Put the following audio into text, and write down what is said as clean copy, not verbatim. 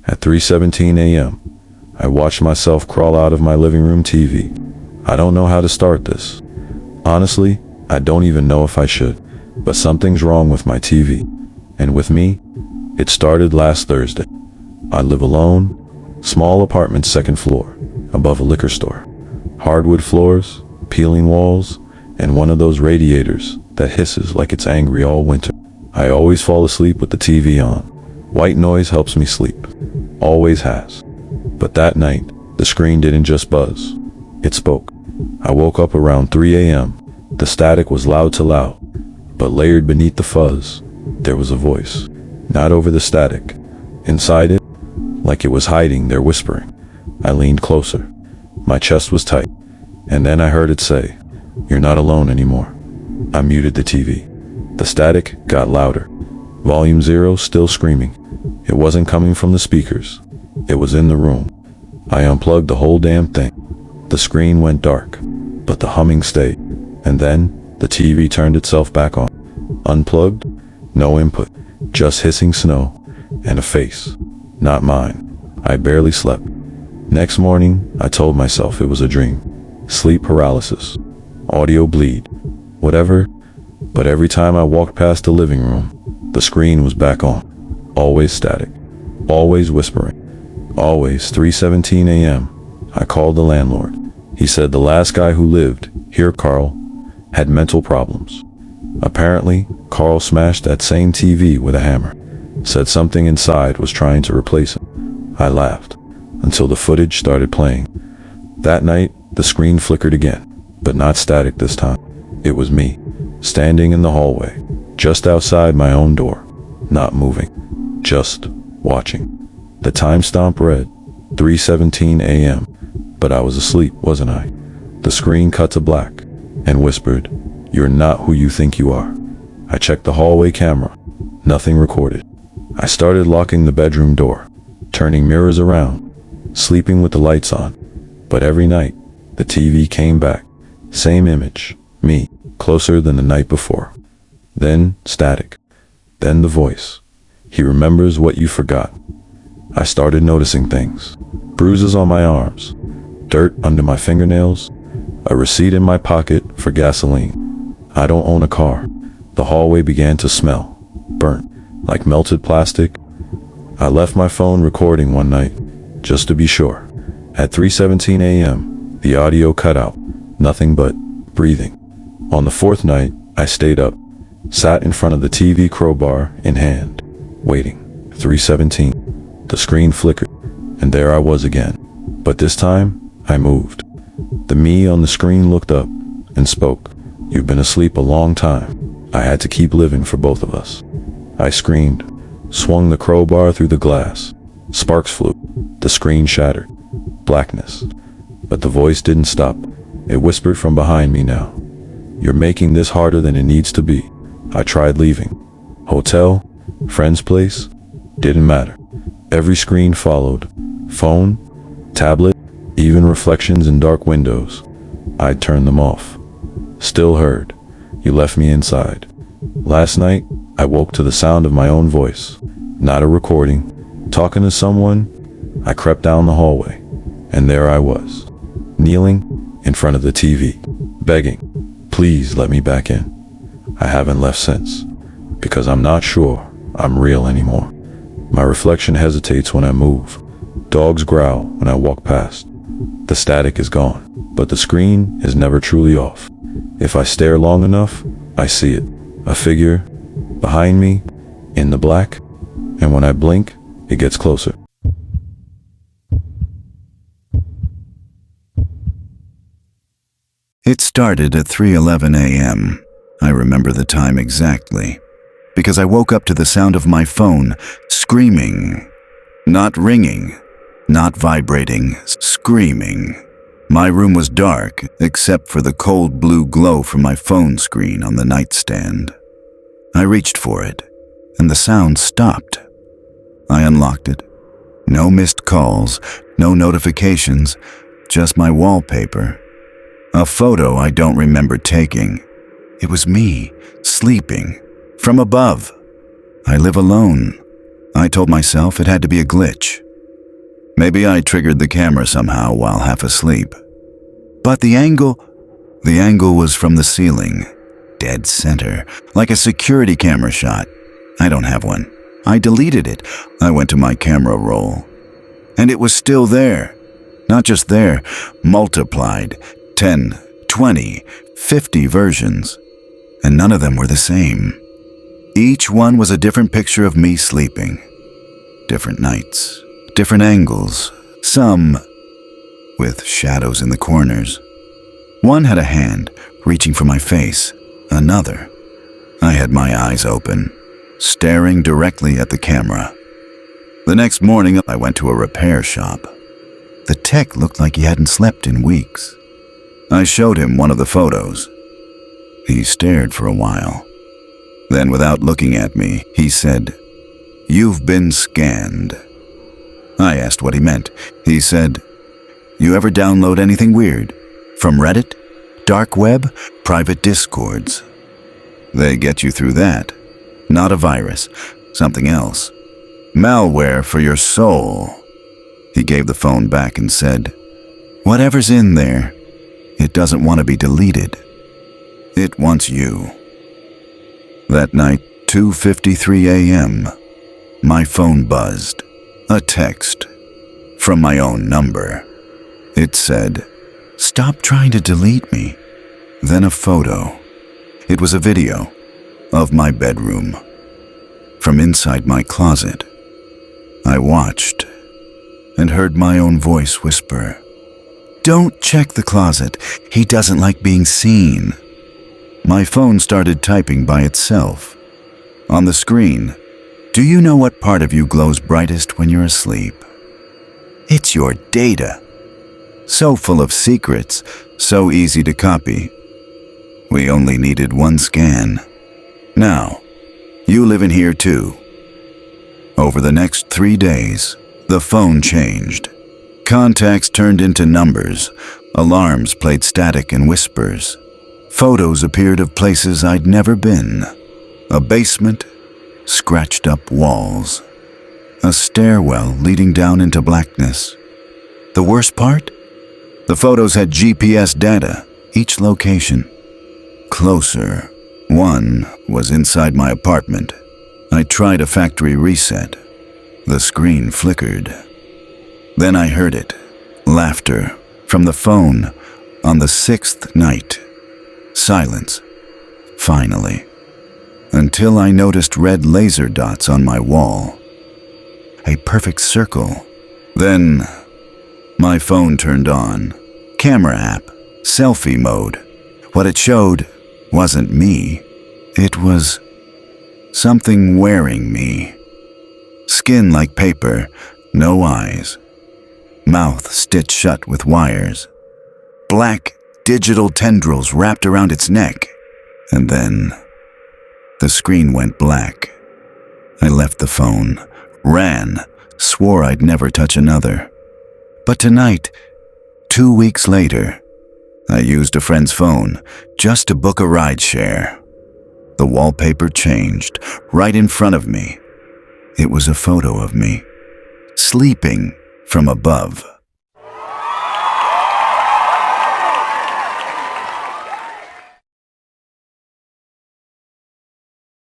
At 3:17 a.m., I watched myself crawl out of my living room TV. I don't know how to start this. Honestly, I don't even know if I should, but something's wrong with my TV. And with me, it started last Thursday. I live alone, small apartment, second floor, above a liquor store. Hardwood floors, peeling walls, and one of those radiators that hisses like it's angry all winter. I always fall asleep with the TV on. White noise helps me sleep. Always has. But that night, the screen didn't just buzz. It spoke. I woke up around 3 a.m. The static was loud to loud, but layered beneath the fuzz, there was a voice. Not over the static. Inside it, like it was hiding there whispering. I leaned closer. My chest was tight. And then I heard it say, "You're not alone anymore." I muted the TV. The static got louder. Volume 0 still screaming. It wasn't coming from the speakers. It was in the room. I unplugged the whole damn thing. The screen went dark, but the humming stayed. And then, the TV turned itself back on. Unplugged, no input, just hissing snow, and a face. Not mine. I barely slept. Next morning, I told myself it was a dream. Sleep paralysis. Audio bleed. Whatever. But every time I walked past the living room, the screen was back on. Always static. Always whispering. Always 3:17 a.m. I called the landlord. He said the last guy who lived here, Carl, had mental problems. Apparently, Carl smashed that same TV with a hammer. Said something inside was trying to replace him. I laughed until the footage started playing. That night, the screen flickered again, but not static this time. It was me, standing in the hallway, just outside my own door, not moving, just watching. The timestamp read 3:17 a.m., but I was asleep, wasn't I? The screen cut to black and whispered, "You're not who you think you are." I checked the hallway camera. Nothing recorded. I started locking the bedroom door, turning mirrors around, sleeping with the lights on. But every night, the TV came back. Same image, me, closer than the night before. Then static. Then the voice. "He remembers what you forgot." I started noticing things. Bruises on my arms, dirt under my fingernails, a receipt in my pocket for gasoline. I don't own a car. The hallway began to smell, burnt, like melted plastic. I left my phone recording one night, just to be sure. At 3:17 a.m., the audio cut out, nothing but breathing. On the fourth night, I stayed up, sat in front of the TV, crowbar in hand, waiting. 3:17. The screen flickered, and there I was again. But this time, I moved. The me on the screen looked up and spoke. "You've been asleep a long time. I had to keep living for both of us." I screamed, swung the crowbar through the glass. Sparks flew. The screen shattered. Blackness. But the voice didn't stop. It whispered from behind me now. "You're making this harder than it needs to be." I tried leaving. Hotel, friend's place, didn't matter. Every screen followed. Phone, tablet, even reflections in dark windows. I'd turned them off. Still heard. "You left me inside." Last night, I woke to the sound of my own voice. Not a recording. Talking to someone. I crept down the hallway. And there I was. Kneeling in front of the TV. Begging. "Please let me back in." I haven't left since. Because I'm not sure I'm real anymore. My reflection hesitates when I move. Dogs growl when I walk past. The static is gone, but the screen is never truly off. If I stare long enough, I see it. A figure, behind me, in the black, and when I blink, it gets closer. It started at 3:11 a.m. I remember the time exactly, because I woke up to the sound of my phone screaming. Not ringing, not vibrating, screaming. My room was dark, except for the cold blue glow from my phone screen on the nightstand. I reached for it, and the sound stopped. I unlocked it. No missed calls, no notifications, just my wallpaper. A photo I don't remember taking. It was me, sleeping, from above. I live alone. I told myself it had to be a glitch, Maybe I triggered the camera somehow while half asleep. But the angle was from the ceiling, dead center, like a security camera shot. I don't have one. I deleted it. I went to my camera roll. And it was still there. Not just there, multiplied. 10, 20, 50 versions. And none of them were the same. Each one was a different picture of me sleeping. Different nights, different angles, some with shadows in the corners. One had a hand reaching for my face, another. I had my eyes open, staring directly at the camera. The next morning, I went to a repair shop. The tech looked like he hadn't slept in weeks. I showed him one of the photos. He stared for a while. Then, without looking at me, he said, "You've been scanned." I asked what he meant. He said, "You ever download anything weird? From Reddit, dark web, private discords? They get you through that. Not a virus, something else. Malware for your soul." He gave the phone back and said, "Whatever's in there, it doesn't want to be deleted. It wants you." That night, 2:53 a.m., my phone buzzed. A text from my own number. It said, "Stop trying to delete me." Then a photo. It was a video of my bedroom from inside my closet. I watched and heard my own voice whisper, "Don't check the closet. He doesn't like being seen." My phone started typing by itself. On the screen, "Do you know what part of you glows brightest when you're asleep? It's your data. So full of secrets, so easy to copy. We only needed one scan. Now, you live in here too." Over the next 3 days, the phone changed. Contacts turned into numbers. Alarms played static and whispers. Photos appeared of places I'd never been. A basement, scratched up walls. A stairwell leading down into blackness. The worst part? The photos had GPS data, each location. Closer. One was inside my apartment. I tried a factory reset. The screen flickered. Then I heard it. Laughter from the phone on the 6th night. Silence. Finally. Until I noticed red laser dots on my wall. A perfect circle. Then my phone turned on. Camera app. Selfie mode. What it showed wasn't me. It was something wearing me. Skin like paper, no eyes. Mouth stitched shut with wires. Black digital tendrils wrapped around its neck. And then the screen went black. I left the phone, ran, swore I'd never touch another. But tonight, 2 weeks later, I used a friend's phone just to book a ride share. The wallpaper changed right in front of me. It was a photo of me, sleeping from above.